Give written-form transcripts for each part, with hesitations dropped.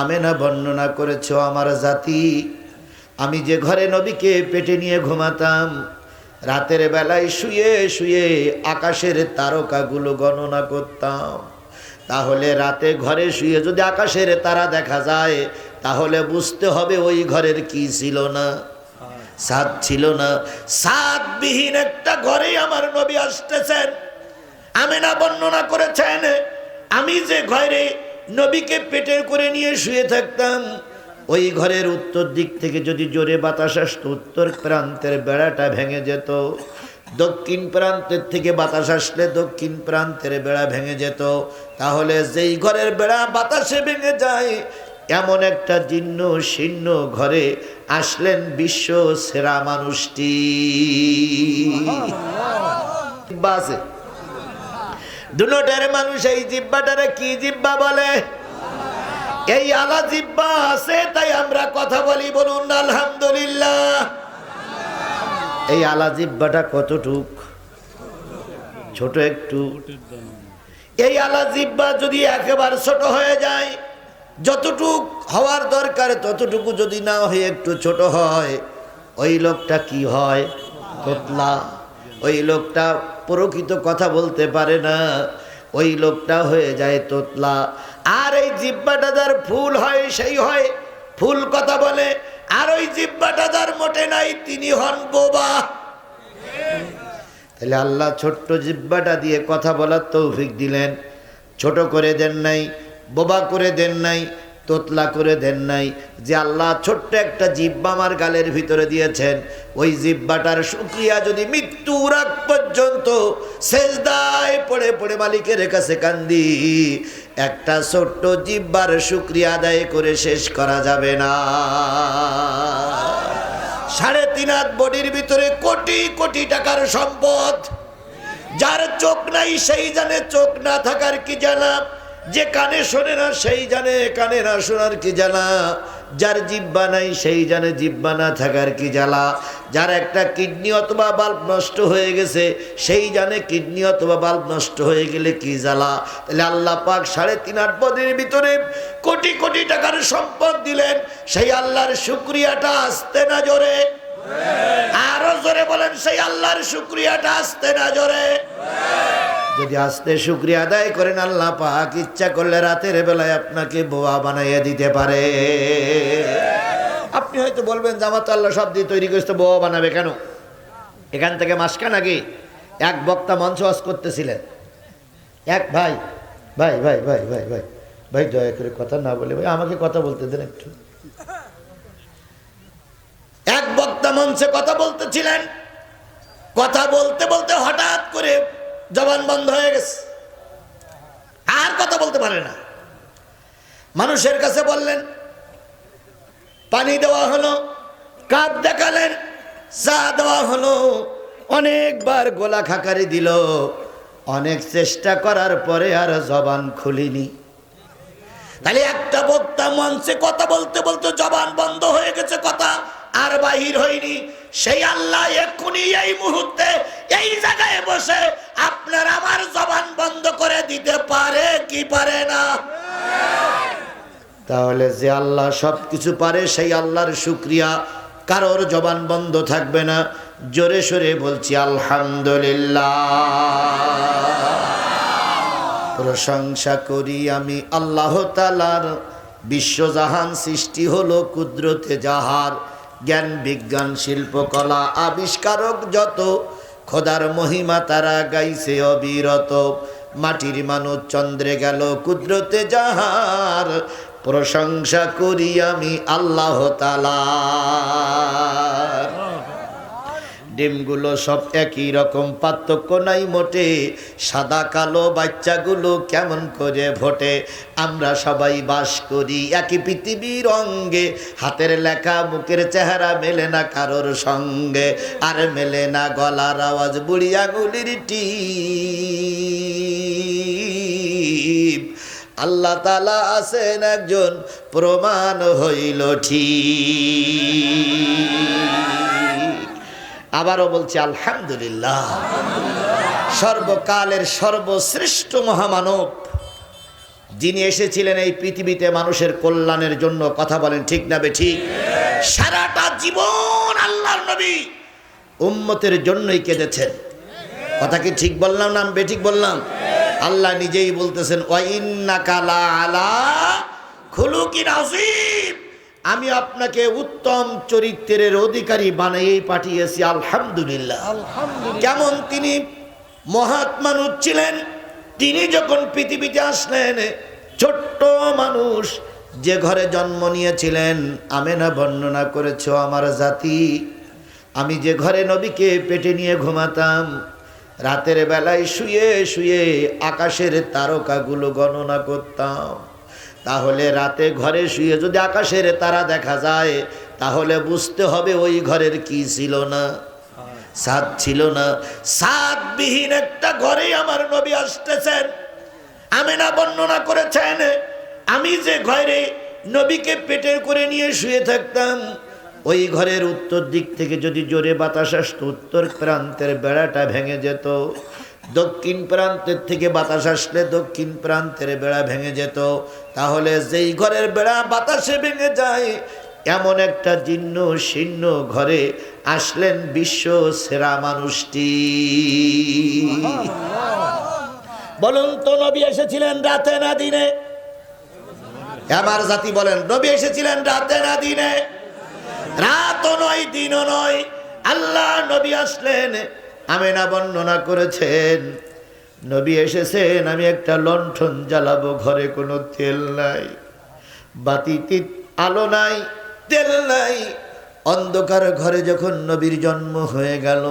আমেনা বর্ণনা করেছো, আমার জাতি, আমি যে ঘরে নবীকে পেটে নিয়ে ঘুমাতাম, রাতের বেলায় শুয়ে শুয়ে আকাশের তারকাগুলো গণনা করতাম। তাহলে রাতে ঘরে শুয়ে যদি আকাশের তারা দেখা যায়, তাহলে বুঝতে হবে ওই ঘরের কি ছিল না, ছাদ ছিল না। ছাদবিহীন একটা ঘরে আমার নবী আসতেছেন। আমেনা বর্ণনা করেছেন, আমি যে ঘরে নবীকে পেটে করে নিয়ে শুয়ে থাকতাম, ওই ঘরের উত্তর দিক থেকে যদি জোরে বাতাস আসতো, উত্তর প্রান্তের বেড়াটা ভেঙে যেত। দক্ষিণ প্রান্তের থেকে বাতাস আসলে দক্ষিণ প্রান্তের বেড়া ভেঙে যেত। তাহলে যেই ঘরের বেড়া বাতাসে ভেঙে যায়, এমন একটা জীর্ণ শীর্ণ ঘরে আসলেন বিশ্ব সেরা মানুষটি। বাসে দুনোটার মানুষ এই জিব্বাটারে কি জিব্বা বলে? এই আলা জিব্বা আছে, তাই আমরা কথা বলি। বলুন আলহামদুলিল্লাহ। এই আলা জিব্বাটা কতটুক? ছোট একটু। এই আলা জিব্বা যদি একেবারে ছোট হয়ে যায়, যতটুক হওয়ার দরকার ততটুকু যদি না হয়ে একটু ছোট হয়, ওই লোকটা কি হয়? তোতলা। ওই লোকটা প্রকৃত কথা বলতে পারে না, ওই লোকটা হয়ে যায় তোতলা। আর এই জিব্বাটা যার ফুল হয় সেই হয় ফুল কথা বলে, আর ওই জিব্বাটা যার মোটে নাই তিনি হন বোবা। তাহলে আল্লাহ ছোট্ট জিব্বাটা দিয়ে কথা বলার তৌফিক দিলেন, ছোট করে দেন নাই, বোবা করে দেন নাই, তোতলা করে দেন নাই। যে আল্লাহ ছোট্ট একটা জিব্বা আমার গালের ভিতরে দিয়েছেন, ওই জিব্বাটার শুকরিয়া যদি মৃত্যুর আগ পর্যন্ত সেজদায় পড়ে পড়ে মালিকের কাছে কান্দি, একটা ছোট্ট জিব্বার শুকরিয়া আদায় করে শেষ করা যাবে না। 3.5 হাত বডির ভিতরে কোটি কোটি টাকার সম্পদ। যার চোখ নাই সেই জানে চোখ না থাকার কি জ্বালা, যে কানে শোনে না সেই জানে কানে না শোনার কি জ্বালা, যার জিহ্বা নাই সেই জানে জিহ্বা না থাকার কি জ্বালা, যার একটা কিডনি অথবা বাল্ব নষ্ট হয়ে গেছে সেই জানে কিডনি অথবা বাল্ব নষ্ট হয়ে গেলে কি জ্বালা। তাহলে আল্লাহ পাক 3.5 হাত বডির ভিতরে কোটি কোটি টাকার সম্পদ দিলেন, সেই আল্লাহর শুকরিয়াটা আসতে না জোরে? আরো জোরে বলেন, সেই আল্লাহর শুকরিয়াটা আসতে না জোরে? যদি আস্তে শুকরিয়া আদায় করেন, আল্লাহ পাক ইচ্ছা করলে রাতের বেলায় আপনাকে বোয়া বানাইয়া দিতে পারে। আপনি হয়তো বলবেন, জামাত আল্লাহ সব দিয়ে তৈরি করেছে, বোয়া বানাবে কেন? এখান থেকে মাসখান আগে এক বক্তা মঞ্চ ওয়াজ করতেছিলেন। এক ভাই ভাই ভাই ভাই ভাই ভাই ভাই দয়া করে কথা না বলে, ভাই আমাকে কথা বলতে দেন একটু। এক বক্তা মঞ্চে কথা বলতেছিলেন, কথা বলতে বলতে হঠাৎ করে জবান বন্ধ হয়ে গেছে, আর কথা বলতে পারে না। মানুষের কাছে বললেন, পানি দেওয়া হলো, কাপ দেখালেন, চা দেওয়া হলো, অনেকবার গোলা খাকারি দিল, অনেক চেষ্টা করার পরে আর জবান খুলিনি। তাহলে একটা বক্তা মঞ্চে কথা বলতে বলতে জবান বন্ধ হয়ে গেছে, কথা আর বাহির হয়নি। সেই আল্লাহ এক্ষুনি এই মুহূর্তে এই জায়গায় বসে আপনার আমার জবান বন্ধ করে দিতে পারে কি পারে না? তাহলে যে আল্লাহ সবকিছু পারে, সেই আল্লাহর শুকরিয়া কারোর জবান বন্ধ থাকবে না। জোরে সোরে বলছি আলহামদুলিল্লাহ। প্রশংসা করি আমি আল্লাহ তাআলার, বিশ্বজাহান সৃষ্টি হলো কুদরতে যাহার, জ্ঞান বিজ্ঞান শিল্পকলা আবিষ্কারক যত, খোদার মহিমা তারা গাইছে অবিরত। মাটির মানুষ চন্দ্রে গেল কুদরতে যাহার, প্রশংসা করি আমি আল্লাহ তাআলা। ডিমগুলো সব একই রকম, পার্থক্য নাই মোটে, সাদা কালো বাচ্চাগুলো কেমন করে ভোটে। আমরা সবাই বাস করি একই পৃথিবীর অঙ্গে, হাতের লেখা মুখের চেহারা মেলে না কারোর সঙ্গে, আর মেলে না গলার আওয়াজ বুড়ি আঙুলির টিপ। আল্লাহ তাআলা আছেন একজন, প্রমাণ হইল ঠিক। আবারও বলছি আলহামদুলিল্লাহ। সর্বকালের সর্বশ্রেষ্ঠ মহামানব যিনি এসেছিলেন এই পৃথিবীতে মানুষের কল্যাণের জন্য। কথা বলেন ঠিক না বেঠিক? সারাটা জীবন আল্লাহর নবী উম্মতের জন্যই কেঁদেছেন। কথা কি ঠিক বললাম না বেঠিক বললাম? আল্লাহ নিজেই বলতেছেন ওয়া ইন্নাকা লাআলা খুলুকিন আযীম, আমি আপনাকে উত্তম চরিত্রের অধিকারী বানিয়েই পাঠিয়েছি। আলহামদুলিল্লাহ। কেমন তিনি মহৎ মানুষ ছিলেন। তিনি যখন পৃথিবীতে আসলেন, ছোট্ট মানুষ যে ঘরে জন্ম নিয়েছিলেন, আমেনা বর্ণনা করেছে আমার জাতি, আমি যে ঘরে নবীকে পেটে নিয়ে ঘুমাতাম, রাতের বেলায় শুয়ে শুয়ে আকাশের তারকাগুলো গণনা করতাম। তাহলে রাতে ঘরে শুয়ে যদি আকাশের তারা দেখা যায়, তাহলে বুঝতে হবে ওই ঘরের কি ছিল না? ছাদ ছিল না। ছাদবিহীন একটা ঘরে আমার নবী আসতেছেন। আমেনা বর্ণনা করেছেন, আমি যে ঘরে নবীকে পেটে করে নিয়ে শুয়ে থাকতাম, ওই ঘরের উত্তর দিক থেকে যদি জোরে বাতাস আসতো, উত্তর প্রান্তের বেড়াটা ভেঙে যেত। দক্ষিণ প্রান্তের থেকে বাতাস আসলে দক্ষিণ প্রান্তের বেড়া ভেঙে যেত। তাহলে যেই ঘরের বেড়া বাতাসে ভেঙে যায়, এমন একটা জীর্ণ শীর্ণ ঘরে আসলেন বিশ্ব সেরা মানুষটি। বলুন তো, নবী এসেছিলেন রাতে না দিনে? আমার জাতি বলেন, নবী এসেছিলেন রাতে না দিনে? রাতও নয়, দিনও নয়, আল্লাহ নবী আসলেন। আমেনা বর্ণনা করেছেন, নবী এসেছেন, আমি একটা লণ্ঠন জ্বালাবো, ঘরে কোনো তেল নাই, বাতিতে আলো নাই, তেল নাই। অন্ধকার ঘরে যখন নবীর জন্ম হয়ে গেল,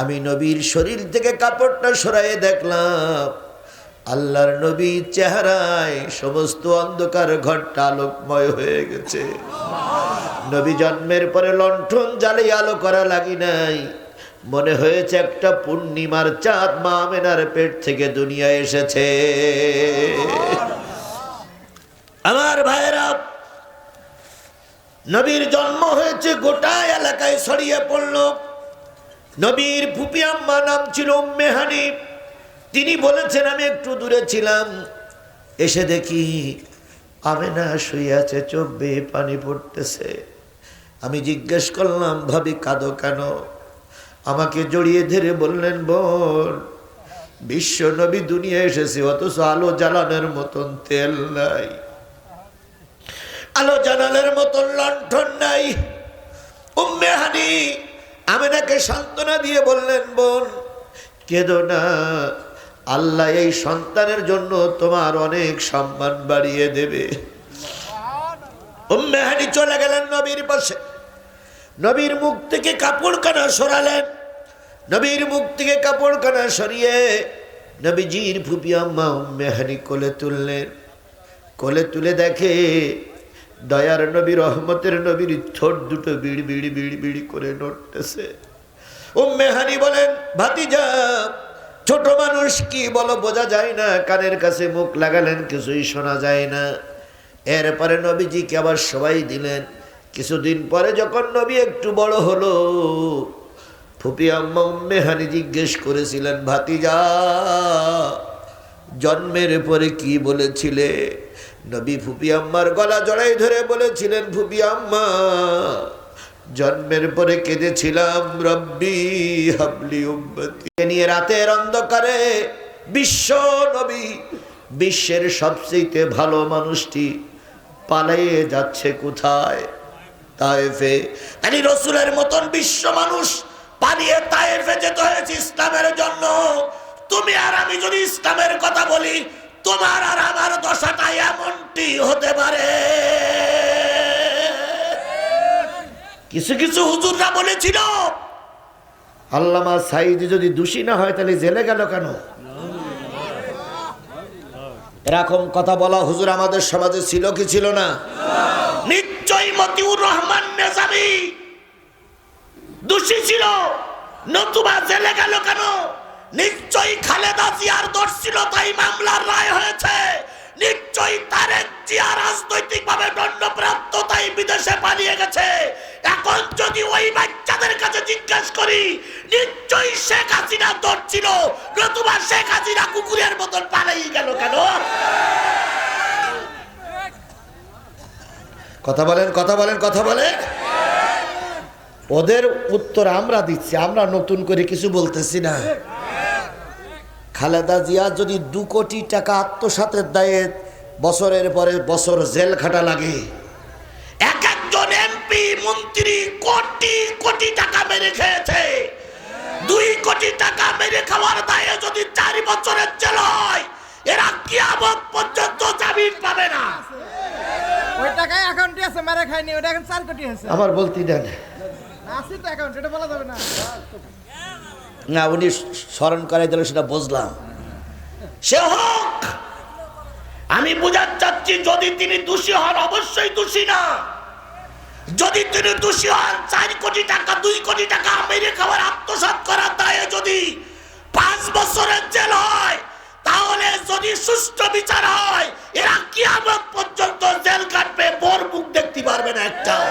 আমি নবীর শরীর থেকে কাপড়টা সরাইয়ে দেখলাম, আল্লাহর নবীর চেহারায় সমস্ত অন্ধকার ঘরটা আলোকময় হয়ে গেছে। নবী জন্মের পরে লণ্ঠন জ্বালিয়ে আলো করা লাগি নাই, মনে হয়েছে একটা পূর্ণিমার চাঁদ মা আমেনার পেট থেকে দুনিয়ায় এসেছে। আমার ভাইরা, নবীর জন্ম হয়েছে, গোটা এলাকায় ছড়িয়ে পড়ল। নবীর ফুপি আম্মা নাম ছিল উম্মে হানি। তিনি বলেছেন, আমি একটু দূরে ছিলাম, এসে দেখি আমেনা শুয়ে আছে, চোখ বেয়ে পানি পড়তেছে। আমি জিজ্ঞেস করলাম, ভাবি কাঁদো কেন? আমাকে জড়িয়ে ধরে বললেন, বোন, বিশ্ব নবী দুনিয়া এসেছে, অথচ আলো জ্বালানোর মতন তেল নাই, আলো জ্বালানোর মতন লণ্ঠন নাই। উম্মে হানি আমেনাকে সান্ত্বনা দিয়ে বললেন, বোন কেঁদো না, আল্লাহ এই সন্তানের জন্য তোমার অনেক সম্মান বাড়িয়ে দেবে। উম্মে হানি চলে গেলেন নবীর পাশে, নবীর মুখ থেকে কাপড়খানা সরালেন। নবীর মুখ থেকে কাপড়খানা সরিয়ে নবীজির ফুপি আম্মা উম্মে হানি কোলে তুললেন। কোলে তুলে দেখে দয়ার নবী, রহমতের নবীর ঠোঁট দুটো বিড়ি বিড়ি বিড়ি বিড়ি করে নড়তেছে। উম্মে হানি বলেন, ভাতিজা, ছোট মানুষ কি বলো বোঝা যায় না, কানের কাছে মুখ লাগালেন, কিছুই শোনা যায় না। এরপরে নবীজিকে আবার সবাই দিলেন। কিছুদিন পরে যখন নবী একটু বড় হলো, ফুপি আম্মা উম্মে হানি জিজ্ঞেস করেছিলেন, ভাতিজা, জন্মের পরে কি বলেছিলে? নবী ফুপি আম্মার গলা জড়াই ধরে বলেছিলেন, ফুপি আম্মা, জন্মের পরে কেঁদেছিলাম, রব্বি হাবলি উম্মতি। নিয়ে রাতের অন্ধকারে বিশ্ব নবী, বিশ্বের সবচেয়ে ভালো মানুষটি পালিয়ে যাচ্ছে কোথায়? তায়েফে। আলী রসুলের মতন বিশ্ব মানুষ পালিয়ে তায়েফে যেতে হয়েছে ইসলামের জন্য। তুমি আর আমি যদি ইসলামের কথা বলি, তোমার আর আমার দশাটা এমনটি হতে পারে। কিছু কিছু হুজুররা বলেছিল, আল্লামা সাইদ যদি দোষী না হয় তাহলে জেলে গেল কেন? এরকম কথা বলা হুজুর আমাদের সমাজে ছিল কি ছিল না? নিশ্চয়ই মতিউর রহমান নেজামী দোষী ছিল, নতুবা জেলে গেল কেন? নিশ্চয়ই খালেদা জিয়ার দোষ ছিল, তাই মামলার রায় হয়েছে। নিশ্চয়ই তারেক জিয়া রাজনৈতিকভাবে দণ্ডপ্রাপ্ত, তাই বিদেশে পালিয়ে গেছে। এখন যদি ওই বাচ্চাদের কাছে জিজ্ঞাসা করি, নিশ্চয়ই নিশ্চয়ই শেখ হাসিনা ধরছিল, নতুবা শেখ হাসিনা কুকুরের মতন পালাই গেল কেন? কথা বলেন, কথা বলেন, কথা বলেন। ওদের উত্তর আমরা দিচ্ছি, আমরা নতুন করে কিছু বলতেছি না। খালেদা জিয়া যদি 2 কোটি টাকা আত্মসাতের দায়ে বছরের পরে বছর জেল খাটা লাগে, এক একজন এমপি মন্ত্রী কোটি কোটি টাকা মেরে খেয়েছে, 2 কোটি টাকা মেরে খাওয়ার দায়ে যদি 4 বছরের জেল হয়, এরা কিয়ামত পর্যন্ত জামিন পাবে না। ওই টাকা অ্যাকাউন্টে আছে, মেরে খায়নি, ওটা এখন 4 কোটি হয়েছে। আমার বলতে দেন, আছে তো অ্যাকাউন্ট, এটা বলা যাবে না। না, উনি স্মরণ করাই দিল, সেটা বুঝলাম। সে হোক, আমি বুঝাতে চাচ্ছি, যদি তিনি দোষী হন, অবশ্যই দোষী না। যদি তিনি দোষী হন, 4 কোটি টাকা 2 কোটি টাকা মেরে খাওয়ার আত্মসাৎ করার দায়ে যদি 5 বছরের জেল হয়, তাহলে যদি সুষ্ঠু বিচার হয়, এরা কিয়ামত পর্যন্ত জেল কাটবে, বোর মুখ দেখতে পারবে না একটাও।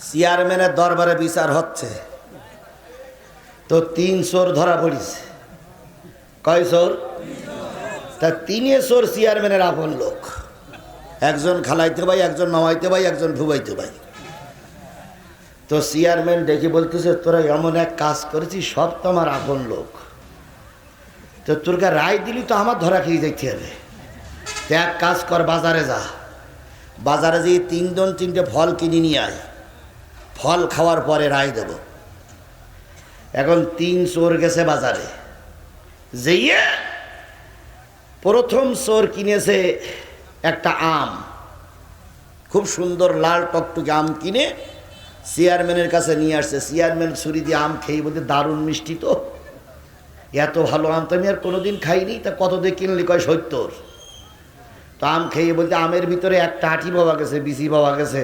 চেয়ারম্যানের দরবারে বিচার হচ্ছে, তো 3 চোর ধরা পড়িছে। কয় চোর? তা 3 চোর চেয়ারম্যানের আপন লোক, একজন খালাইতে ভাই, একজন মামাইতে ভাই, একজন ভুবাইতে ভাই। তো চেয়ারম্যান ডেকে বলতেছে, তোরা এমন এক কাজ করেছিস, সব তো আমার আপন লোক, তো তোরকে রায় দিলি তো আমার ধরা খেয়ে যাইতে হবে। তো এক কাজ কর, বাজারে যা, বাজারে যেয়ে 3 ফল কিনে নিয়ে আয়, ফল খাওয়ার পরে রায় দেব। এখন 3 চোর গেছে বাজারে, যেয়ে প্রথম চোর কিনেছে একটা আম, খুব সুন্দর লাল টকটকে আম কিনে চেয়ারম্যানের কাছে নিয়ে আসছে। চেয়ারম্যান ছুরি দিয়ে আম খেয়ে বলতে, দারুণ মিষ্টি তো, এত ভালো আম তো আমি আর কোনোদিন খাইনি। তা কত দিয়ে কিনলি? কয় 70। তো আম খেয়ে বলতে, আমের ভিতরে একটা আঠি পাওয়া গেছে, বিচি পাওয়া গেছে,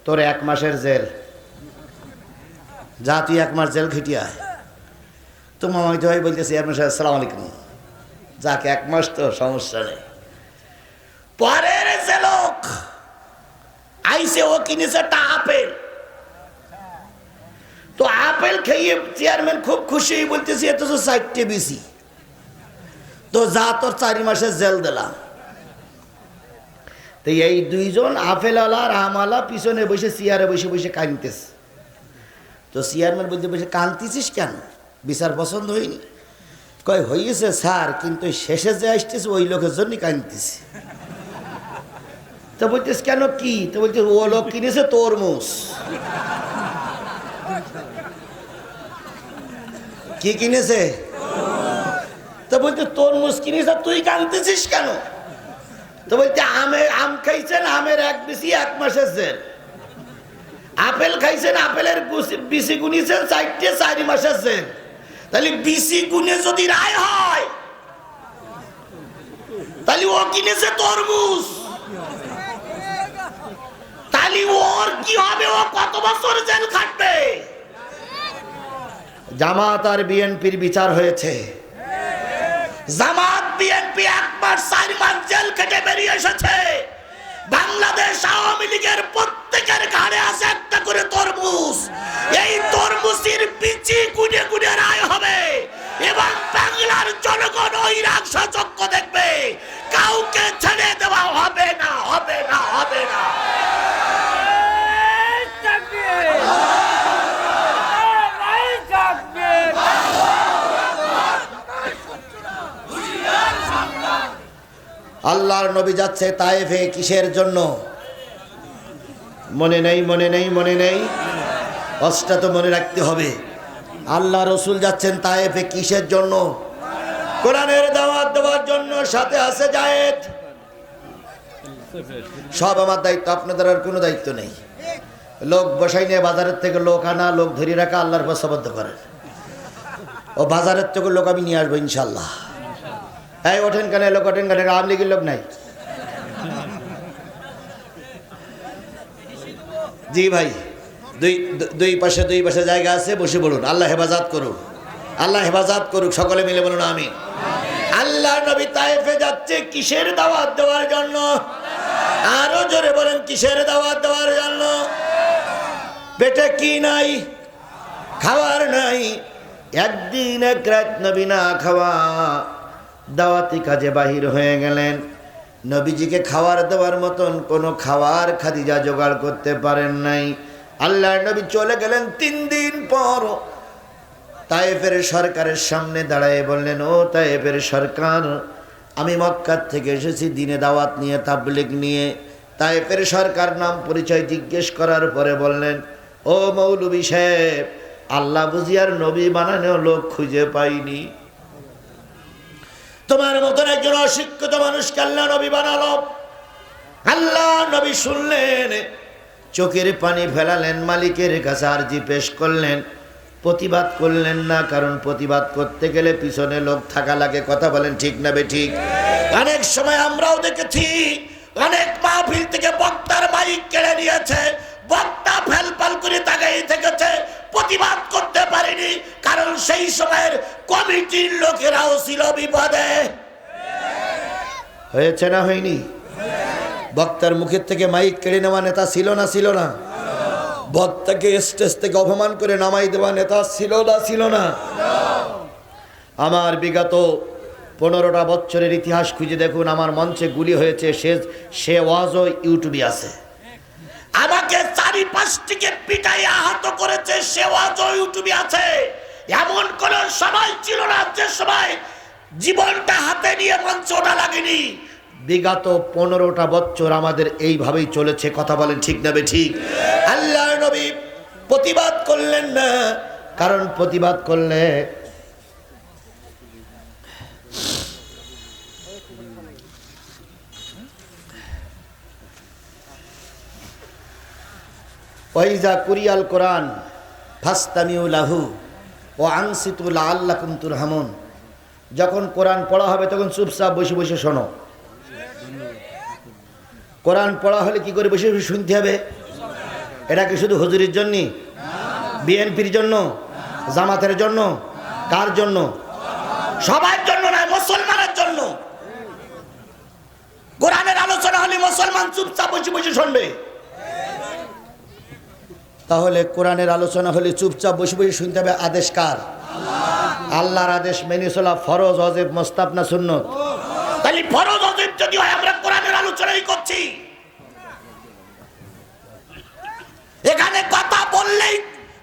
তোর 1 মাসের জেল, যা তুই 1 মাস জেল খেটিয়ে আয়। তো মামাইতে ভাই বলতেছে, চেয়ারম্যান সাহেব আসসালামু আলাইকুম, যাক 1 মাস তো সমস্যা নেই। পরের যে লোক আইসে, ও কিনেছে একটা আপেল। তো আপেল খেয়ে চেয়ারম্যান খুব খুশি, বলতেছে এত তো 4টে বিচি, তো যা তোর 4 মাসের জেল দিলাম। তো এই 2 জন আপেলওয়ালা আর আমওয়ালা পিছনে বসে চেয়ারে বসে বসে কাঁদতেছে। তো চেয়ারম্যান বলতে, বসে কাঁদতেছিস কেন? বিচার পছন্দ হয়নি? কয় হয়েছে স্যার, কিন্তু শেষে যে আসতেছে ওই লোকের জন্যই কাঁদতেছি। তো বলতেছ কেন, কি? তো বলতে, ও লোক কিনেছে তরমুজ। কি কিনেছে? তো বলতে, তরমুজ কিনেছে, তুই কাঁদতেছিস কেন? তো বলতে, আম খাইছেন, আমের 1 বিচি 1 মাসের জেল। আপেল খাইছেন, আপেলের বিচি গুনিছেন 4টে, 4 মাসের জেল। তাহলে বিচি গুনে যদি রায় হয়, তাহলে ও কিনেছে তরমুজ, তাহলে ওর কি হবে? ও কত বছর জেল খাটবে? জামাত আর বিএনপির বিচার হয়েছে। জামাত বিএনপি 1 মাস 4 মাস জেল খেটে বেরিয়ে এসেছে। বাংলাদেশ আওয়ামী লীগের প্রত্যেকের ঘাড়ে আছে একটা করে তরমুজ। এই তরমুজের বিচি গুনে গুনে রায় হবে, এবং বাংলার জনগণ ওই রাষ্ট্র চক্র দেখবে, কাউকে ছেড়ে দেওয়া হবে না, হবে না, হবে না। আল্লাহর নবী যাচ্ছে তায়েফে, কিসের জন্য? মনে নেই, মনে নেই, মনে নেই, অষ্টা তো মনে রাখতে হবে। আল্লাহ রসুল যাচ্ছেন তায়েফে কিসের জন্য? কোরআনের দাওয়াত দেওয়ার জন্য। সাথে আছে জায়েদ। সব আমার দায়িত্ব, আপনাদের আর কোনো দায়িত্ব নেই। লোক বসাই নিয়ে বাজারের থেকে লোক আনা, লোক ধরে রাখা, আল্লাহর পর শপথ করেন। ও বাজারের থেকে লোক আমি নিয়ে আসবো ইনশাল্লাহ। এই ওঠেন কেন, লোক ওঠেন কেন? আওয়ামী লীগের লোক নাই? জি ভাই, দুই পাশে জায়গা আছে, বসে বলুন। আল্লাহ হেফাজত করুন, আল্লাহ হেফাজত করুক। সকলে মিলে বলুন আমিন। আল্লাহ নবী তায়েফে যাচ্ছে কিসের দাওয়াত দেওয়ার জন্য? আরো জোরে বলেন কিসের দাওয়াত দেওয়ার জন্য? পেটে কি নাই? খাবার নাই। একদিন এক রাত নবী না খাওয়া দাওয়াতি কাজে বাহির হয়ে গেলেন। নবীজিকে খাবার দেওয়ার মতন কোনো খাবার খাদিজা জোগাড় করতে পারেন নাই। আল্লাহর নবী চলে গেলেন। 3 দিন পর তায়েফের সরকারের সামনে দাঁড়ায় বললেন, ও তায়েফের সরকার, আমি মক্কা থেকে এসেছি দিনে দাওয়াত নিয়ে, তাবলীগ নিয়ে। তায়েফের সরকার নাম পরিচয় জিজ্ঞেস করার পরে বললেন, ও মৌলভী সাহেব, আল্লাহ বুঝি আর নবী বানানো লোক খুঁজে পাইনি। তোমার মতন একজন অশিক্ষিত মানুষকে আল্লাহ নবী বানালো। আল্লাহ নবী শুনলেন, চোখের পানি ফেলালেন, মালিকের কাছে আরজি পেশ করলেন। প্রতিবাদ করলেন না, কারণ প্রতিবাদ করতে গেলে পিছনে লোক থাকা লাগে। কথা বলেন ঠিক না বেঠিক? অনেক সময় আমরাও দেখেছি অনেক মাহফিল থেকে বক্তার মাইক কেড়ে নিয়েছে, বক্তা ফেলপাল করে তাকাই থেকেছে, প্রতিবাদ করতে পারেনি, কারণ সেই সময়ের কমিটির লোকেরাও ছিল বিপদে। হয়েছে না হয়নি? বক্তার মুখের থেকে মাইক কেড়ে নেওয়া নেতা ছিল না ছিল না? বক্তাকে স্টেজ থেকে অপমান করে নামাই দেওয়া নেতা ছিল না ছিল না? আমার বিগত 15টা বছরের ইতিহাস খুঁজে দেখুন, আমার মঞ্চে গুলি হয়েছে, সে ওয়াজও ইউটিউবে আছে। আমাকে 4-5 থেকে পিটাই আহত করেছে, সে ওয়াজও ইউটিউবে আছে। এমন কোন সময় ছিল না যে সময় জীবনটা হাতে নিয়ে মঞ্চ ওঠা লাগেনি। বিগত 15টা বছর আমাদের এইভাবেই চলেছে। কথা বলেন ঠিক না বেঠিক? আল্লাহ নবী প্রতিবাদ করলেন না, কারণ প্রতিবাদ করলে ওয়াইজা কুরিয়াল কোরআন ফাসতামিউ লাহু ওয়া আনসিতু লাআল্লাকুম তুরহামুন। যখন কোরআন পড়া হবে তখন চুপচাপ বসে বসে শোনো। কোরআন পড়া হলে কি করে বসে বসে শুনতে হবে? এটা কি শুধু হুজুরের জন্য, বিএনপির জন্য, জামাতের জন্য, কার জন্য? সবার জন্য নয়, মুসলমানের জন্য। কোরআনের আলোচনা হলে মুসলমান চুপচাপ বসে বসে শুনবে। তাহলে কোরআনের আলোচনা হলে চুপচাপ বসে বসে শুনতে হবে। আদেশ কার? আল্লাহর আদেশ মেনে চলা ফরজ, ওয়াজিব, মুস্তাহাব না সুন্নত? তাহলে ফরজ ওয়াজিব যদি হয়, আমরা কোরআনের আলোচনাই করছি। এখানে কথা বললেই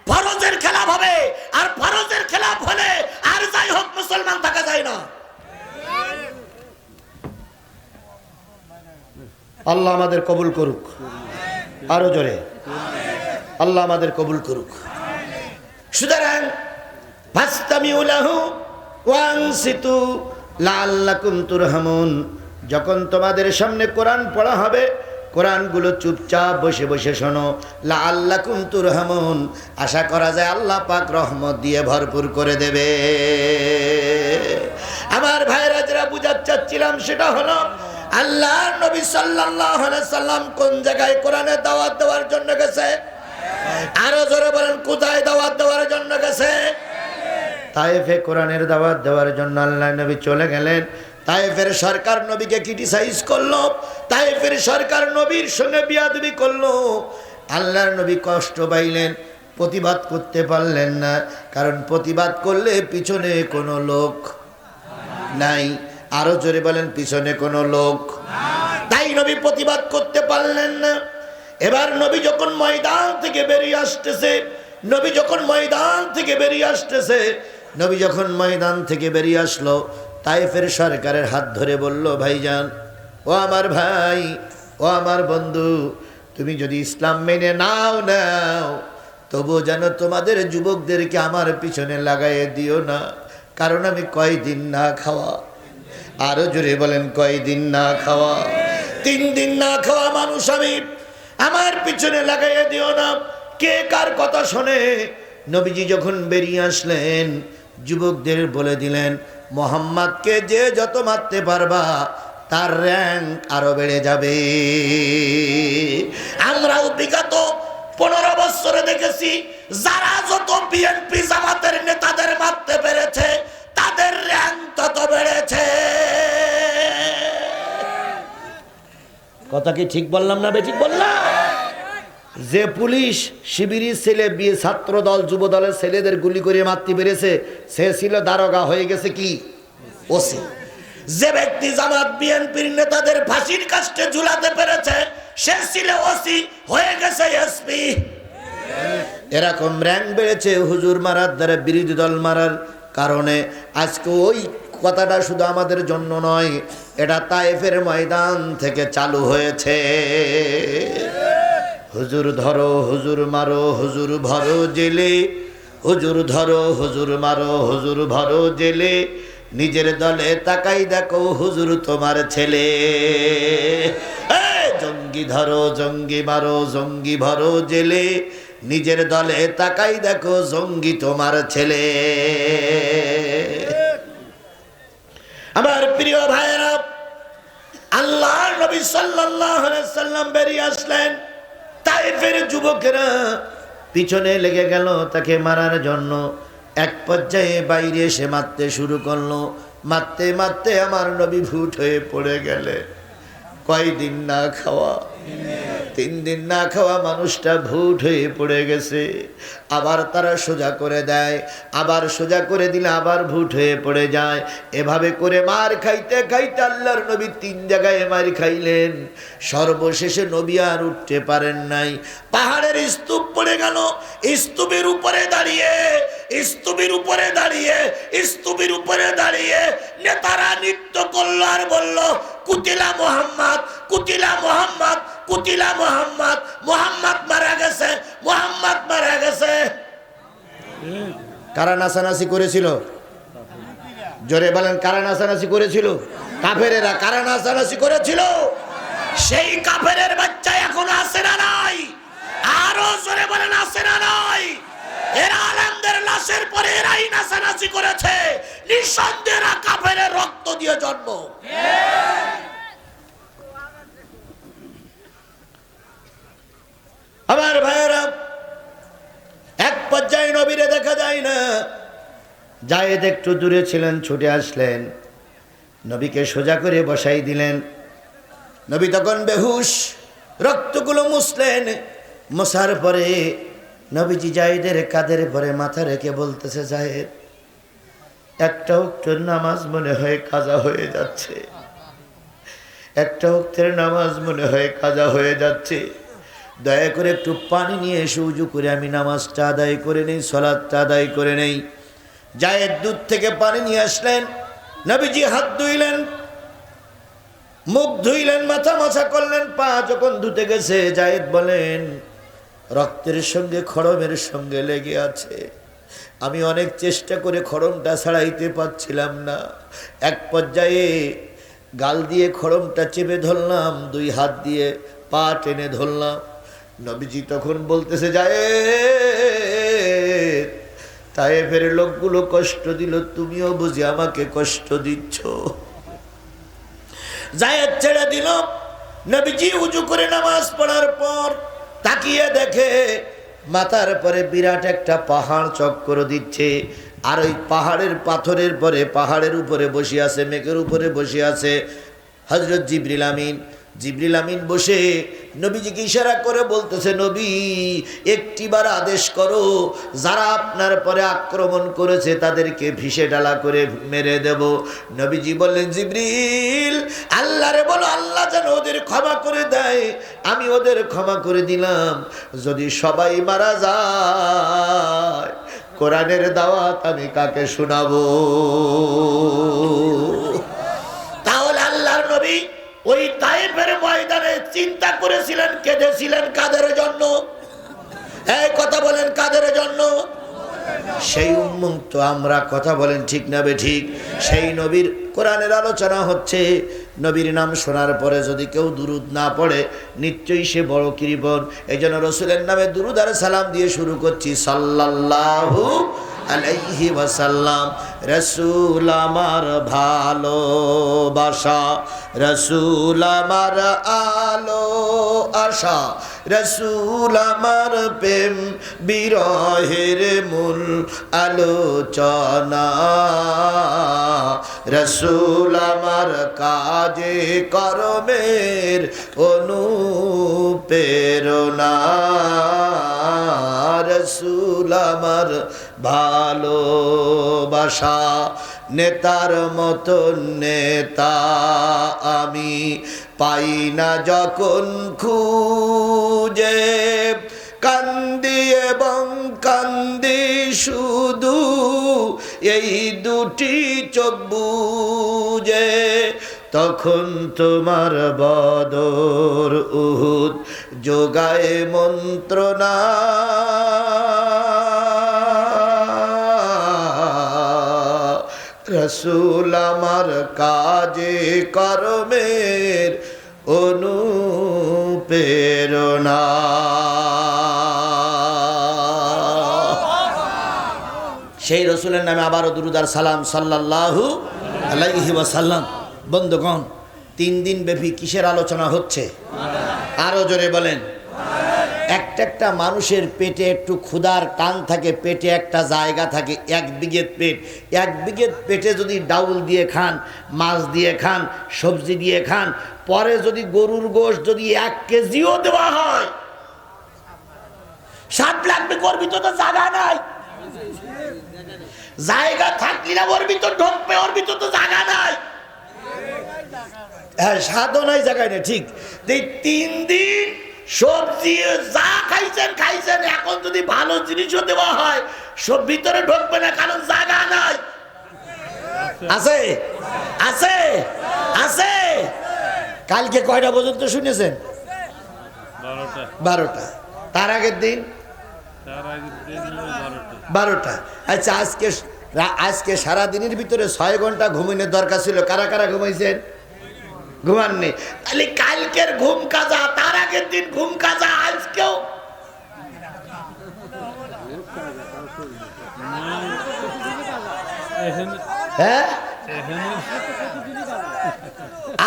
ফরজের খেলাফ হবে, আর ফরজের খেলাফ হলে আর যাই হোক মুসলমান থাকা যায় না। আল্লাহ আমাদের কবুল করুক। আরো জোরে আল্লাহ আমাদের কবুল করুক। সুতরাং ফাসতামিউ লাহু ওয়া আনসিতু লাআল্লাকুম তুরহামুন। যখন তোমাদের সামনে কোরআন পড়া হবে, কোরআনগুলো চুপচাপ বসে বসে শোনো। লাআল্লাকুম তুরহামুন, আশা করা যায় আল্লাহ পাক রহমত দিয়ে ভরপুর করে দেবে। আমার ভাইরা, যারা বুঝাতে চাচ্ছিলাম সেটা হলো, আল্লাহর নবী সাল্লাল্লাহু আলাইহি সাল্লাম কোন জায়গায় কোরআনের দাওয়াত দেওয়ার জন্য গেছে? আরো জোরে বলেন, কোথায় দাওয়াত দেওয়ার জন্য গেছে? তায়েফে কোরআনের দাওয়াত দেওয়ার জন্য আল্লাহর নবী চলে গেলেন। তায়েফের সরকার নবীকে ক্রিটিসাইজ করলো, তায়েফের সরকার নবীর সঙ্গে বিয়াদবি করলো। আল্লাহর নবী কষ্ট পাইলেন, প্রতিবাদ করতে পারলেন না, কারণ প্রতিবাদ করলে পিছনে কোনো লোক নাই। আরো জোরে বলেন, পিছনে কোনো লোক। তাই নবী প্রতিবাদ করতে পারলেন না। এবার নবী যখন ময়দান থেকে বেরিয়ে আসতেছে, নবী যখন ময়দান থেকে বেরিয়ে আসলো, তায়েফের সরকারের হাত ধরে বলল, ভাইজান, ও আমার ভাই, ও আমার বন্ধু, তুমি যদি ইসলাম মেনে নাও তবু যেন তোমাদের যুবকদেরকে আমার পিছনে লাগাইয়ে দিও না, কারণ আমি কয়দিন না খাওয়া। আরো জোরে বলেন, কয়দিন না খাওয়া? 3 দিন না খাওয়া মানুষ আমি, আমার পিছনে লাগাইয়ে দিও না। কে কার কথা শোনে? নবীজি যখন বেরিয়ে আসলেন, যুবকদের বলে দিলেন, মোহাম্মদকে যে যত মারতে পারবা তার র্যাঙ্ক আরো বেড়ে যাবে। আমরাও বিগত 15 বছরে দেখেছি, যারা যত বিএনপি জামাতের নেতাদের মারতে পেরেছে, তাদের র্যাঙ্ক তত বেড়েছে। কথা কি ঠিক বললাম না বেঠিক বললাম? যে পুলিশ শিবিরি ছেলে বিয়ে ছাত্র দল যুব দলের ছেলেদের গুলি করে মারতে পেরেছে সে ছিল দারোগা, হয়ে গেছে কি ওসি। যে ব্যক্তি জামাত বিএনপির নেতাদের ফাঁসির কাস্টে ঝুলাতে পেরেছে সে ছিল ওসি, হয়ে গেছে এসপি। এরকম র্যাঙ্ক বেড়েছে হুজুর মারার দ্বারা, বিরোধী দল মারার কারণে। আজকে ওই কথাটা শুধু আমাদের জন্য নয়, এটা তায়েফের ময়দান থেকে চালু হয়েছে। হুজুর ধরো হুজুর মারো হুজুর ভরো জেলে, হুজুর ধরো হুজুর মারো হুজুর ভরো জেলে, নিজের দলে তাকাই দেখো হুজুর তোমার ছেলে। জঙ্গি ধরো জঙ্গি মারো জঙ্গি ভরো জেলে, নিজের দলে তাকাই দেখো জঙ্গি তোমার ছেলে। আমার প্রিয় ভাইয়েরা, আল্লাহর নবী সাল্লাল্লাহু আলাইহি সাল্লাম বেরিয়ে আসলেন, তায়েফের যুবকেরা পিছনে লেগে গেল তাকে মারার জন্য। এক পর্যায়ে বাইরে এসে মারতে শুরু করলো, মারতে মারতে আমার নবী ভূত হয়ে পড়ে গেলে। কয়দিন না খাওয়া, 3 দিন না খাওয়া মানুষটা ভূত হয়ে পড়ে গেছে। আবার তারা সোজা করে দেয়, আবার সোজা করে দিলে আবার ভূত হয়ে পড়ে যায়। এভাবে করে মার খাইতে খাইতে আল্লাহর নবী 3 জায়গায় মার খাইলেন। সর্বশেষে নবী আর উঠতে পারেন নাই। পাহাড়ের স্তূপ পড়ে গেল, স্তূপের উপরে দাঁড়িয়ে স্তূপের উপরে দাঁড়িয়ে স্তূপের উপরে দাঁড়িয়ে নেতারা নৃত্য করলো আর বলল, কুতিলা মুহাম্মদ কুতিলা মুহাম্মদ কুতিলা মুহাম্মদ, মুহাম্মদ মারা গেছে মুহাম্মদ মারা গেছে। কারা নাচানাচি করেছিল? জোরে বলেন, কারা নাচানাচি করেছিল? কাফেরেরা। কারা নাচানাচি করেছিল? সেই কাফেরের বাচ্চা এখন আছে না নাই? আরো জোরে বলেন, আছে না নাই? এরা আলেমদের লাশের পরে এরাই নাচানাচি করেছে। নিঃসন্দেহে কাফেরের রক্ত দিয়ে জন্ম। আমার ভাইয়েরা, এক পর্যায়ে নবীরে দেখা যায় না। জায়েদ একটু দূরে ছিলেন, ছুটে আসলেন, নবীকে সোজা করে বসাই দিলেন। নবী তখন বেহুশ, রক্তগুলো মুছলেন। মোছার পরে নবীজি জায়েদের কাঁধের পরে মাথা রেখে বলতেছে, জায়েদ, একটা ওয়াক্তের নামাজ মনে হয় কাজা হয়ে যাচ্ছে, একটা ওয়াক্তের নামাজ মনে হয় কাজা হয়ে যাচ্ছে। দয়া করে একটু পানি নিয়ে এসে উজু করে আমি নামাজটা আদায় করে নেই, সালাতটা আদায় করে নেই। জায়েদ দুধ থেকে পানি নিয়ে আসলেন। নবীজি হাত ধুইলেন, মুখ ধুইলেন, মাথা মাথা করলেন। পা যখন ধুতে গেছে, জায়েদ বলেন, রক্তের সঙ্গে খড়মের সঙ্গে লেগে আছে। আমি অনেক চেষ্টা করে খড়মটা ছাড়াইতে পারছিলাম না। এক পর্যায়ে গাল দিয়ে খড়মটা চেপে ধরলাম, 2 হাত দিয়ে পা টেনে ধরলাম। নবীজি তখন বলতেছে, জায়েদ, তায়েফের লোকগুলো কষ্ট দিল, তুমিও বুঝি আমাকে কষ্ট দিচ্ছ। জায়েদ ছেড়ে দিল। নবীজি উজু করে নামাজ পড়ার পর তাকিয়ে দেখে মাথার পরে বিরাট একটা পাহাড় চক্কর দিচ্ছে। আর ওই পাহাড়ের পাথরের পরে পাহাড়ের উপরে বসে আছে, মেঘের উপরে বসে আছে হযরত জিবরিল আমিন। জিবরিল আমিন বসে নবীজিকে ইশারা করে বলতেছে, নবী, একটিবার আদেশ করো, যারা আপনার পরে আক্রমণ করেছে তাদেরকে ভিসে ডালা করে মেরে দেব। নবীজি বললেন, জিবরিল, আল্লাহরে বলো আল্লাহ যেন ওদের ক্ষমা করে দেয়। আমি ওদের ক্ষমা করে দিলাম। যদি সবাই মারা যায়, কোরআনের দাওয়াত আমি কাকে শোনাবো? তাহলে আল্লাহর নবী ওই তায়েফের ময়দানে চিন্তা করেছিলেন, কেঁদেছিলেন কাদের জন্য? এই কথা বলেন, কাদের জন্য? সেই উন্মুক্ত আমরা, কথা বলেন ঠিক না বেঠিক? সেই নবীর কোরআনের আলোচনা হচ্ছে। নবীর নাম শোনার পরে যদি কেউ দুরুদ না পড়ে, নিশ্চয়ই সে বড় কৃপণ। এই জন্য রসুলের নামে দুরুদ আর সালাম দিয়ে শুরু করছি, সাল্লাল্লাহু আলাইহি ওয়াসাল্লাম। রসুল আমার ভালোবাসা, রসুল আমার আলো আশা, রসুল আমার প্রেম বিরহের মূল আলোচনা, রসুল আমার কাজে কর্মের অনুপ্রেরণা, রসুল আমার ভালোবাসা। নেতার মতো নেতা আমি পাই না যখন খুঁজে, কান্দি এবং কান্দি শুধু এই দুটি চোখ বুজে, তখন তোমার বদর উহুদ যোগায় মন্ত্রণা, রসুল আমার কাজে কর্মের অনুপ্রেরণা। সেই রসুলের নামে আবারও দুরূদ আর সালাম সাল্লাল্লাহু আলাইহি ওয়াসাল্লাম। বন্ধুগণ, 3 দিন ব্যাপী কিসের আলোচনা হচ্ছে? আরো জোরে বলেন। একটা মানুষের পেটে একটু ক্ষুধার টান থাকে, পেটে একটা জায়গা থাকে, 1 বিঘে পেট। 1 বিঘে পেটে যদি ডাউল দিয়ে খান, মাছ দিয়ে খান, সবজি দিয়ে খান, পরে যদি গরুর গোশত যদি 1 কেজিও দেওয়া হয়, স্বাদ লাগবে। ওর ভিতর তো জায়গা নাই, জায়গা থাকলে না ওর ভিতর ঢুকবে, ওর ভিতর তো জায়গা নাই। হ্যাঁ, স্বাদও নাই, জায়গায় নেই, ঠিক। 3 দিন সবজি যা খাইছেন খাইছেন, এখন যদি ভালো জিনিসও দেওয়া হয় সব ভিতরে ঢুকবে না, কারণ জায়গা নাই। আছে আছে আছে। কালকে কয়টা পর্যন্ত শুনেছেন? 12টা। তার আগের দিন 12টা। আচ্ছা, আজকে সারাদিনের ভিতরে 6 ঘন্টা ঘুমানোর দরকার ছিল। কারা কারা ঘুমাইছেন? ঘুমাননি। তাহলে কালকের ঘুম কাজা, তার আগের দিন ঘুম কাজা, আজকেও হ্যাঁ।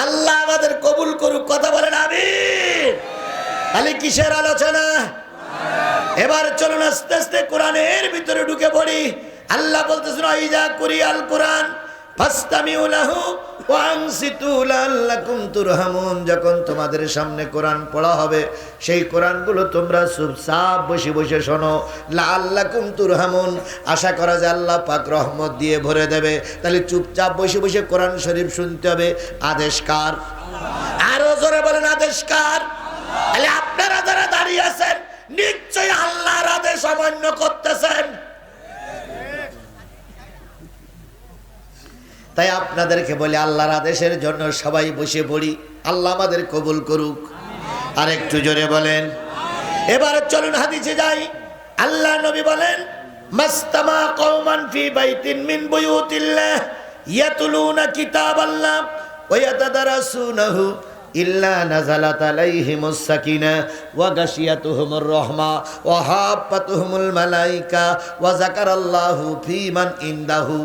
আল্লাহ আমাদের কবুল করুক, কথা বলেন আমিন। তাহলে কিসের আলোচনা? এবার চলুন আস্তে আস্তে কোরআনের ভিতরে ঢুকে পড়ি। আল্লাহ বলতেছেন, আইজা কুরিয়াল কোরআন ফাসতামিউ লাহু ওয়া আনসিতু লাআল্লাকুম তুরহামুন। যখন তোমাদের সামনে কোরআন পড়া হবে, সেই কোরআনগুলো তোমরা চুপচাপ বসে বসে শোনো। লাআল্লাকুম তুরহামুন, আশা করা যায় আল্লাহ পাক রহমত দিয়ে ভরে দেবে। তাহলে চুপচাপ বসে বসে কোরআন শরীফ শুনতে হবে। আদেশ কার? আরো জোরে বলেন, আদেশ কার? তাহলে আপনারা যারা দাঁড়িয়ে আছেন, নিশ্চয়ই আল্লাহর আদেশ অমান্য করতেছেন। তাই আপনাদেরকে বলি, আল্লাহর আদেশের জন্য সবাই বসে পড়ি। আল্লাহ আমাদের কবুল করুক। আর একটু জোরে বলেন। এবার চলুন হাদিসে যাই। আল্লাহ নবী বলেন, মাস্তামা কওমান ফি বাইতিন মিন বুয়ুতিল্লাহ ইয়াতলুনা কিতাবাল্লাহ ওয়া ইয়াতাদারাসুনাহু ইল্লা নাযালাত আলাইহিমুস সাকিনাহ ওয়া গাশিয়াতুহুমুর রাহমা ওয়া হাফাতুহুমুল মালায়েকা ওয়া যাকারাল্লাহু ফীমান ইনদাহু।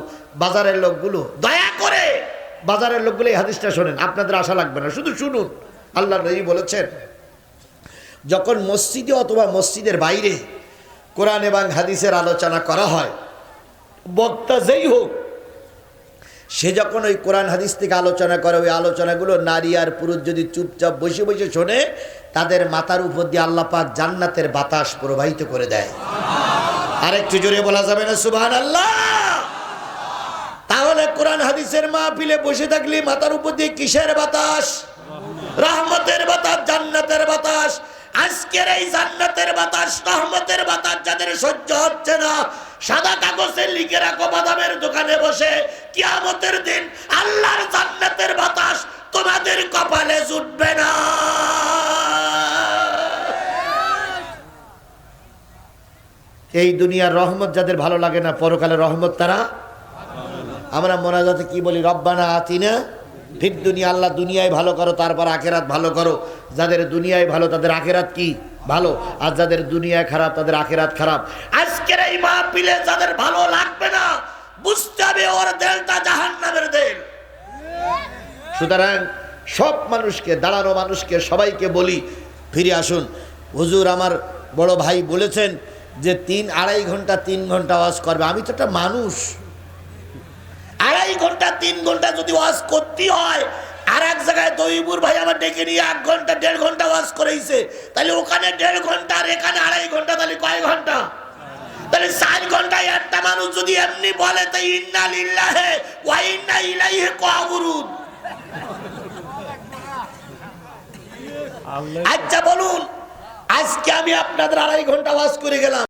বাজারের লোকগুলো, দয়া করে বাজারের লোকগুলো এই হাদিসটা শোনেন, আপনাদের আশা লাগবে না, শুধু শুনুন। আল্লাহ নবী বলেছেন, যখন মসজিদে অথবা মসজিদের বাইরে কোরআন এবং হাদিসের আলোচনা করা হয়, বক্তা যেই হোক, সে যখন ওই কোরআন হাদিস থেকে আলোচনা করে, ওই আলোচনাগুলো নারী আর পুরুষ যদি চুপচাপ বসে বসে শোনে, তাদের মাথার উপর দিয়ে আল্লাহ পাক জান্নাতের বাতাস প্রবাহিত করে দেয়। আরেকটু জোরে বলা যাবে না সুবহানাল্লাহ? তাহলে কোরআন হাদিসের মাহফিলে বসে থাকলে মাথার উপর দিয়ে কিসের বাতাস? রহমতের বাতাস, জান্নাতের বাতাস। আজকের এই জান্নাতের বাতাস, রহমতের বাতাস যাদের সহ্য হচ্ছে না, সাদা কাগজে লিখে রাখো বাদামের দোকানে বসে, কিয়ামতের দিন আল্লাহর জান্নাতের বাতাস তোমাদের কপালে জুটবে না। এই দুনিয়ার রহমত যাদের ভালো লাগে না, পরকালের রহমত তারা। আমরা মোনাজাতে কি বলি? রব্বানা আতিনা ফিদ দুনিয়া। আল্লাহ দুনিয়ায় ভালো করো, তারপর আখেরাত ভালো করো। যাদের দুনিয়ায় ভালো, তাদের আখেরাত কি? ভালো, আর যাদের দুনিয়া খারাপ তাদের আখিরাত খারাপ। আজকের এই মাহফিলে যাদের ভালো লাগবে না, বুঝতে হবে ওর দেলটা জাহান্নামের দেল। সুতরাং সব মানুষকে, দাঁড়ানো মানুষকে, সবাইকে বলি ফিরে আসুন। হুজুর আমার বড় ভাই বলেছেন যে 3-2.5 ঘন্টা 3 ঘন্টা ওয়াজ করবে। আমি তো একটা মানুষ, 2.5 ঘন্টা 3 ঘন্টা যদি ওয়াজ করতে হয়, আর এক জায়গায় দইবুর ভাই আমার ডেকে নিয়ে 1 ঘন্টা 1.5 ঘন্টা ওয়াজ করেছে, তাহলে ওখানে 1.5 ঘন্টা আর এখানে 2.5 ঘন্টা, তাহলে কয় ঘন্টা? তাহলে 4 ঘন্টায় একটা মানুষ যদি এমনি বলে তাই ইন্না লিল্লাহি ওয়া ইন্না ইলাইহি রাজিউন। আচ্ছা বলুন, আজকে আমি আপনাদের 2.5 ঘন্টা ওয়াজ করে গেলাম,